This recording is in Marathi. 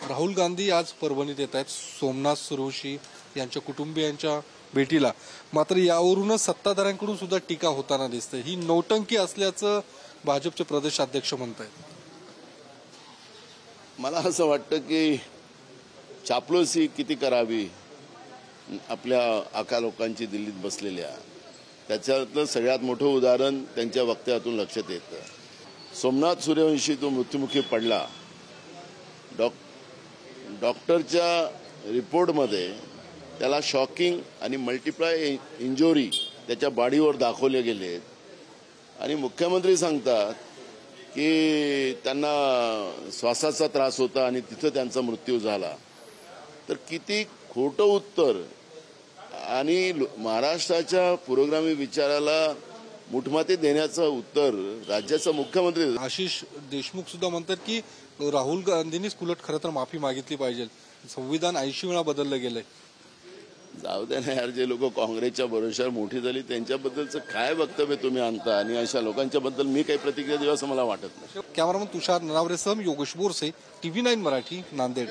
राहुल गांधी आज परभणीत येत आहेत सोमनाथ सूर्यवंशी यांच्या कुटुंबियांच्या भेटीला। मात्र यावरूनच सत्ताधाऱ्यांकडून सुद्धा टीका होताना दिसते। ही नौटंकी असल्याचं भाजपचे प्रदेशाध्यक्ष म्हणतात। मला असं वाटतं की चापलूसी किती करावी आपल्या आका लोकांची दिल्लीत बसलेल्या, त्याच्यातलं सगळ्यात मोठं उदाहरण त्यांच्या वक्तव्यातून लक्षात येतं। सोमनाथ सूर्यवंशी तो मृत्युमुखी पडला, डॉक्टरच्या रिपोर्टमध्ये त्याला शॉकिंग आणि मल्टिप्लाय इंजुरी त्याच्या बॉडीवर दाखवले गेलेत आणि मुख्यमंत्री सांगतात की त्यांना श्वासाचा त्रास होता आणि तिथं त्यांचा मृत्यू झाला। तर किती खोटं उत्तर आणि महाराष्ट्राच्या पुरोगामी विचाराला मुठमाती देण्याचं उत्तर राज्याचा मुख्यमंत्री। आशिष देशमुख सुद्धा म्हणतात की राहुल गांधींनीच उलट खरं तर माफी मागितली पाहिजे, संविधान 80 वेळा बदललं गेलंय। जाऊ दे ना यार, जे लोक काँग्रेसच्या भरोश्यावर मोठी झाली त्यांच्याबद्दलचं काय वक्तव्य तुम्ही आणता आणि अशा लोकांच्या बद्दल मी काही प्रतिक्रिया देऊ असं मला वाटत नाही। कॅमेरामन तुषार ननावरेसह योगेश बोरसे, TV9 मराठी, नांदेड।